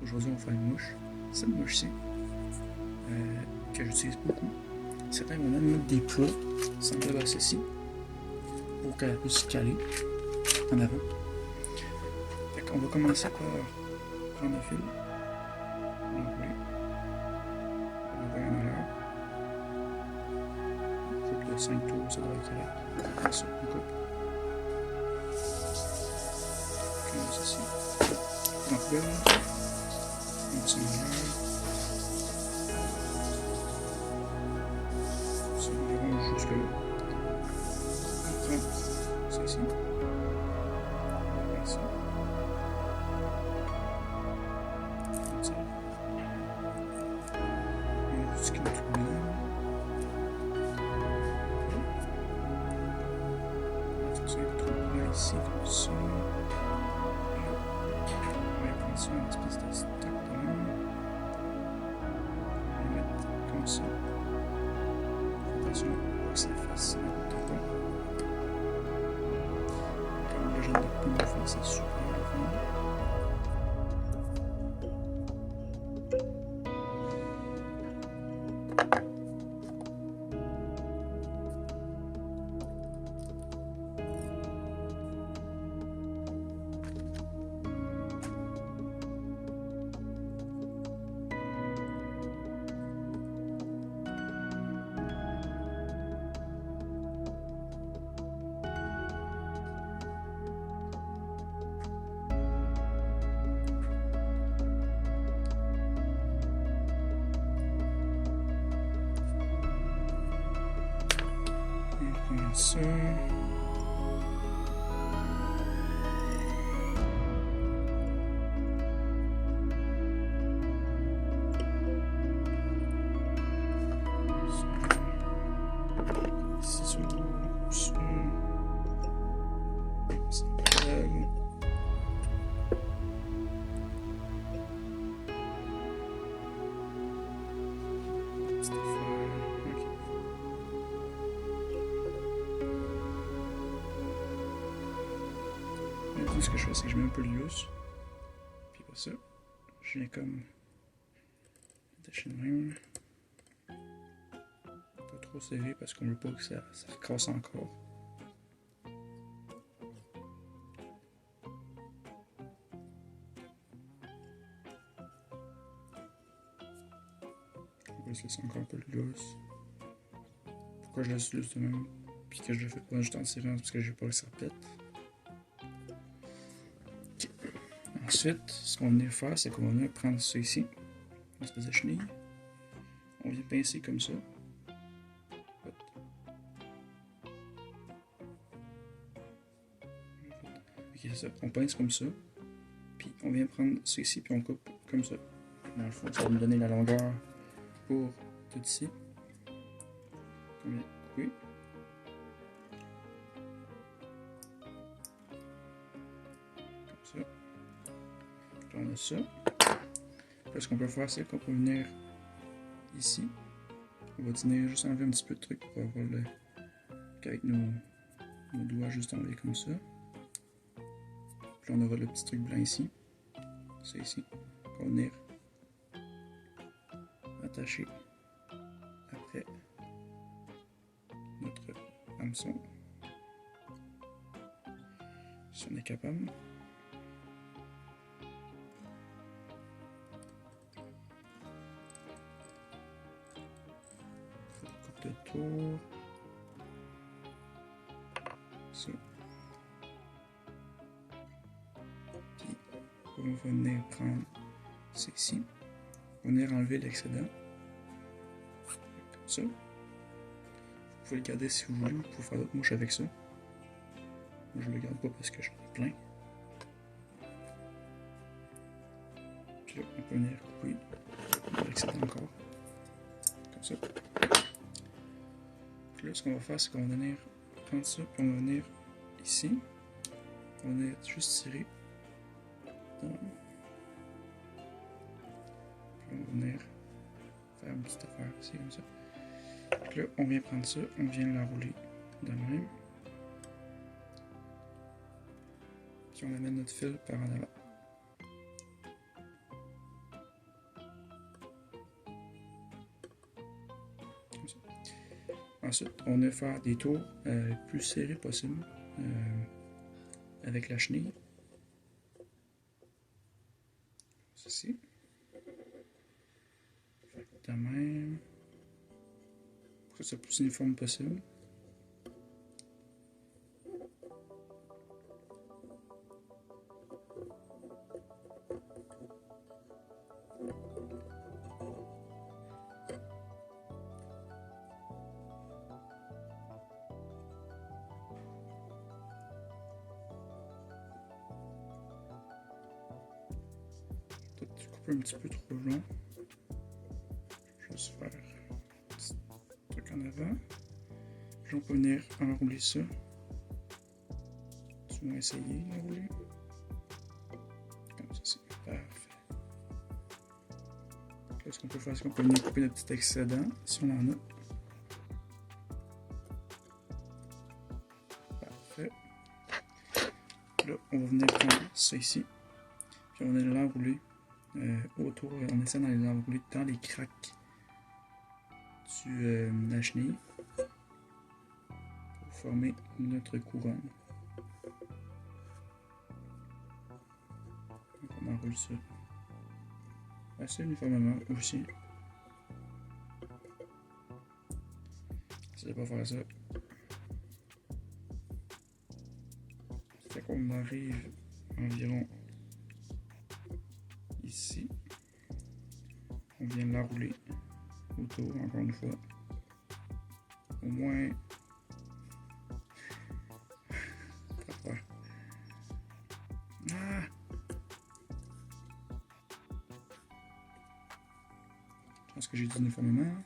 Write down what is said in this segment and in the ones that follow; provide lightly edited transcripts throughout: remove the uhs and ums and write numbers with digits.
Aujourd'hui, on va faire une mouche. Cette mouche-ci, que j'utilise beaucoup. Certains vont même mettre des plats semblables à ceci pour qu'elle puisse se caler en avant. Fait qu'on va commencer par prendre le fil, l'enrouler, l'envoyer en arrière. Une coupe de 5 tours, ça doit être correct. Après ça, on coupe. Comme ceci. On poubelle, on tire en arrière. Ça environ jusque là. On prend ça ici. Ici. On tire. On utilise une poubelle. Ici, comme ça. On va prendre ça, une espèce de stock de même. On va le mettre comme ça. Attention pour que ça fasse un tampon. Comme le jeune de poule fait, c'est super le fun. Comme ça. Ici, sur ça. Ça pèle. Petite affaire. Ok. Maintenant, ce que je fais, c'est que je mets un peu de lousse. Puis pour ça, je viens comme attacher de même. Pas trop serré parce qu'on veut pas que ça recasse encore. On va se laisser encore un peu de lousse. Pourquoi je laisse lousse de même? Puis que je le fais pas juste en tirant parce que j'ai pas que ça pète. Okay. Ensuite, ce qu'on va venir faire, c'est qu'on va venir prendre ça ici, une espèce de chenille. On vient pincer comme ça. Ok, c'est ça. On pince comme ça. Puis on vient prendre ça ici, puis on coupe comme ça. Dans le fond, ça va nous donner la longueur pour tout ici. On vient couper. Comme ça. Puis on a ça. Puis ce qu'on peut faire, c'est qu'on peut venir ici. On va venir juste enlever un petit peu de truc pour avoir le. Avec nos doigts juste enlevés comme ça. Puis on aura le petit truc blanc ici. Ça ici. On va venir attacher après notre hameçon. Si on est capable. Coupe de tour. Ça. Puis on va venir prendre ça ici. On va venir enlever l'excédent. Comme ça. Vous pouvez le garder si vous voulez, vous pouvez faire d'autres mouches avec ça. Moi je le garde pas parce que j'en ai plein. Puis là, on peut venir couper l'excédent encore. Comme ça. Puis là, ce qu'on va faire, c'est qu'on va venir prendre ça, puis on va venir ici. On va venir juste tirer. Puis on va venir faire une petite affaire ici, comme ça. Puis là, on vient prendre ça, on vient l'enrouler de même. Puis on amène notre fil par en avant. Ensuite, on va faire des tours le plus serrés possible avec la chenille. Ceci. De même. Pour que ce soit le plus uniforme possible. Peut-être couper un petit peu trop long. Je vais juste faire un petit truc en avant. Puis on peut venir enrouler ça. Du moins essayer d'enrouler. Comme ça, c'est parfait. Là, ce qu'on peut faire, c'est qu'on peut venir couper notre petit excédent, si on en a. Parfait. Là, on va venir prendre ça ici. Puis on va venir l'enrouler autour. On essaie d'aller l'enrouler dans les craques de la chenille pour former notre couronne. Donc on enroule ça assez uniformément aussi. Essayez de pas faire ça. Fait qu'on arrive environ ici. On vient l'enrouler autour, encore une fois. Au moins. Ah! Je pense que j'ai dit uniformément.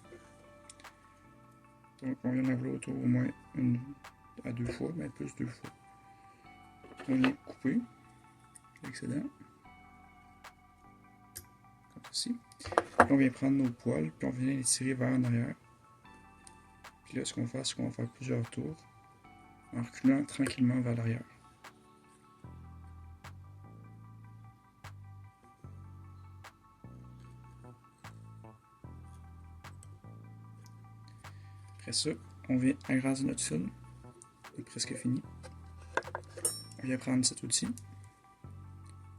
Donc on vient l'enrouler autour au moins une à deux fois, mais plus deux fois. On vient couper l'excédent. Comme ceci. Puis on vient prendre nos poils, puis on vient les tirer vers en arrière. Puis là, ce qu'on va faire, c'est qu'on va faire plusieurs tours en reculant tranquillement vers l'arrière. Après ça, on vient agraser notre fil. C'est presque fini. On vient prendre cet outil.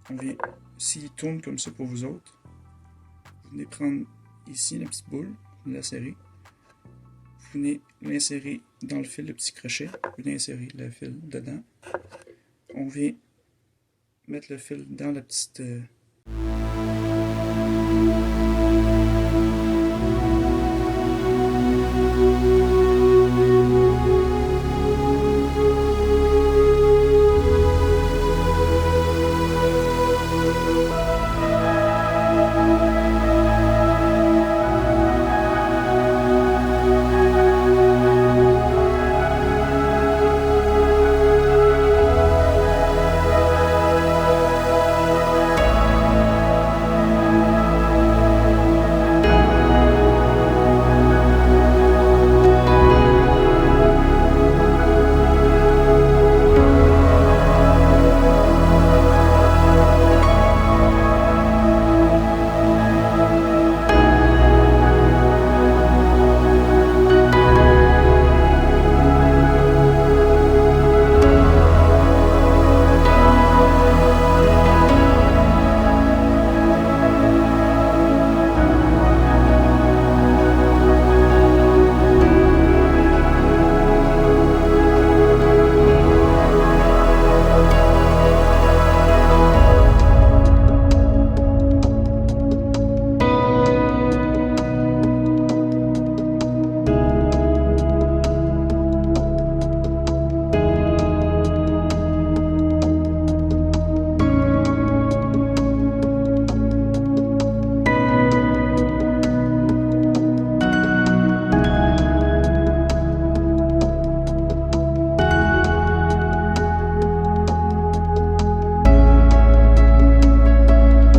On vient, s'il tourne comme ça pour vous autres, vous venez prendre ici la petite boule, vous la serrez. Vous venez l'insérer dans le fil, le petit crochet. Vous venez insérer le fil dedans. On vient mettre le fil dans la petite